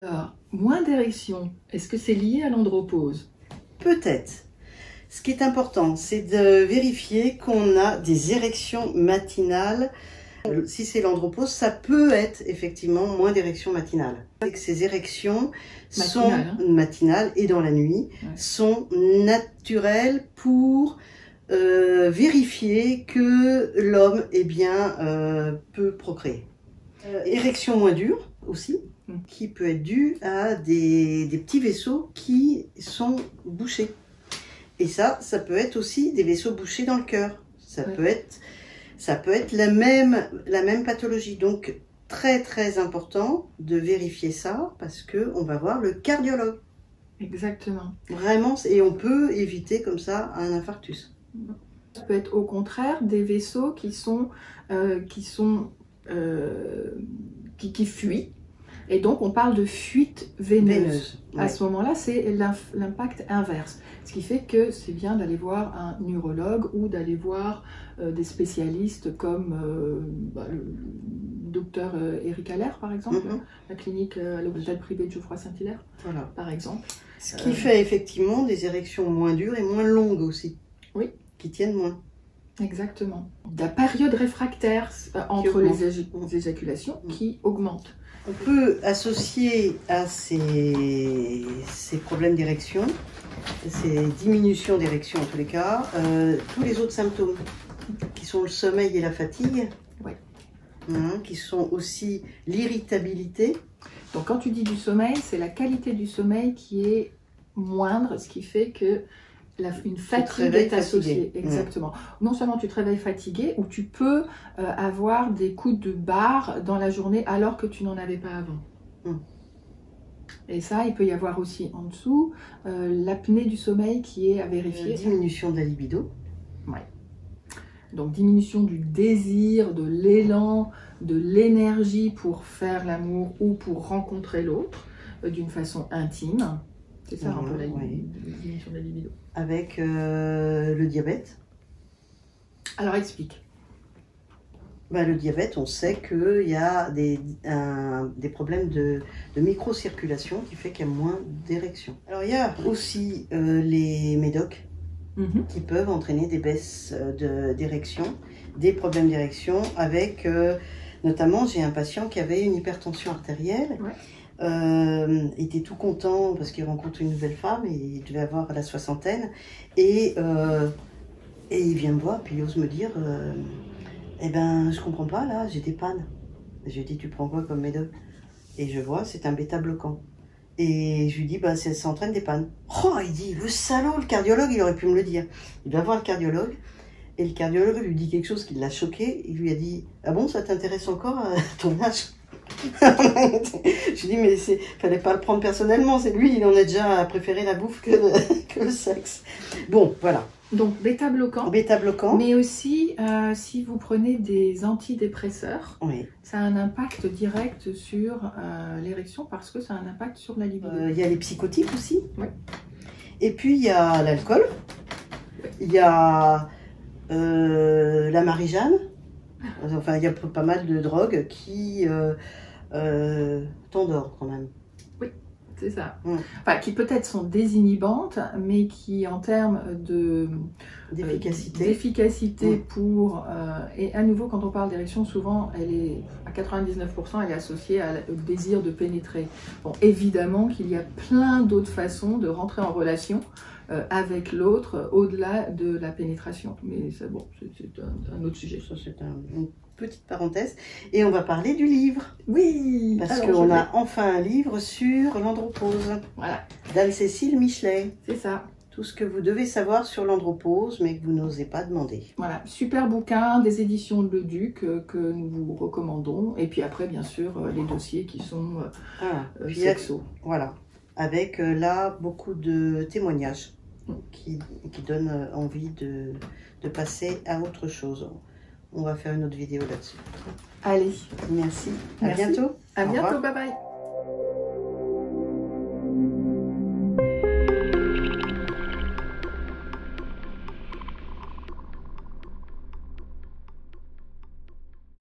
Alors, moins d'érection, est-ce que c'est lié à l'andropause? Peut-être. Ce qui est important, c'est de vérifier qu'on a des érections matinales. Si c'est l'andropause, ça peut être effectivement moins d'érections matinales. C'est que ces érections matinales et dans la nuit sont naturelles pour vérifier que l'homme peut procréer. Érection moins dure aussi, qui peut être due à des petits vaisseaux qui sont bouchés. Et ça peut être aussi des vaisseaux bouchés dans le cœur. Ça peut être la même pathologie. Donc, très très important de vérifier ça parce qu'on va voir le cardiologue. Exactement. Vraiment, et on peut éviter comme ça un infarctus. Ça peut être au contraire des vaisseaux qui fuient. Et donc, on parle de fuite veineuse. À ce moment-là, c'est l'impact inverse. Ce qui fait que c'est bien d'aller voir un urologue ou d'aller voir des spécialistes comme le docteur Eric Allaire, par exemple, la clinique à l'hôpital privé de Geoffroy-Saint-Hilaire, par exemple. Ce qui fait effectivement des érections moins dures et moins longues aussi. Oui. Qui tiennent moins. Exactement. La période réfractaire entre les éjaculations qui augmente. On peut associer à ces problèmes d'érection, ces diminutions d'érection en tous les cas, tous les autres symptômes qui sont le sommeil et la fatigue, qui sont aussi l'irritabilité. Donc quand tu dis du sommeil, c'est la qualité du sommeil qui est moindre, ce qui fait que une fatigue est associée. Exactement. Non seulement tu te réveilles fatigué, ou tu peux avoir des coups de barre dans la journée alors que tu n'en avais pas avant. Et ça, il peut y avoir aussi en dessous l'apnée du sommeil qui est à vérifier. Diminution de la libido. Ouais. Donc diminution du désir, de l'élan, de l'énergie pour faire l'amour ou pour rencontrer l'autre d'une façon intime. C'est ça un peu la diminution de la libido. Avec le diabète. Alors explique. Le diabète, on sait qu'il y a des problèmes de microcirculation qui fait qu'il y a moins d'érection. Alors il y a aussi les médocs qui peuvent entraîner des baisses d'érection, des problèmes d'érection avec, notamment j'ai un patient qui avait une hypertension artérielle. Il était tout content parce qu'il rencontre une nouvelle femme et il devait avoir la soixantaine et il vient me voir puis il ose me dire je comprends pas là, j'ai des pannes. Je lui dis tu prends quoi comme médoc? Et je vois c'est un bêta-bloquant et je lui dis ça entraîne des pannes. Oh, il dit le salaud, le cardiologue il aurait pu me le dire. Il va voir le cardiologue et le cardiologue lui dit quelque chose qui l'a choqué. Il lui a dit ah bon, ça t'intéresse encore à ton âge? Je dis mais fallait pas le prendre personnellement, c'est lui, il en a déjà préféré la bouffe que le sexe. Bon, voilà. Donc bêta-bloquant. Bêta-bloquant. Mais aussi, si vous prenez des antidépresseurs, ça a un impact direct sur l'érection parce que ça a un impact sur la libido. Il y a les psychotiques aussi. Et puis il y a l'alcool. Il y a la Marie-Jeanne. Enfin, il y a pas mal de drogues qui t'endorment quand même. Oui, c'est ça. Enfin, qui peut-être sont désinhibantes, mais qui, en termes d'efficacité pour... et à nouveau, quand on parle d'érection, souvent, elle est à 99%, elle est associée au désir de pénétrer. Bon, évidemment qu'il y a plein d'autres façons de rentrer en relation avec l'autre au-delà de la pénétration. Mais c'est bon, c'est un autre sujet. Ça, c'est une petite parenthèse. Et on va parler du livre. Oui. Parce qu'on a enfin un livre sur l'andropause. Voilà. d'Anne-Cécile Michelet. C'est ça. Tout ce que vous devez savoir sur l'andropause, mais que vous n'osez pas demander. Voilà, super bouquin des éditions Le Duc que nous vous recommandons. Et puis après, bien sûr, les dossiers qui sont sexo. Voilà, avec là beaucoup de témoignages qui donnent envie de passer à autre chose. On va faire une autre vidéo là-dessus. Allez. Merci. À bientôt. À bientôt, bye bye.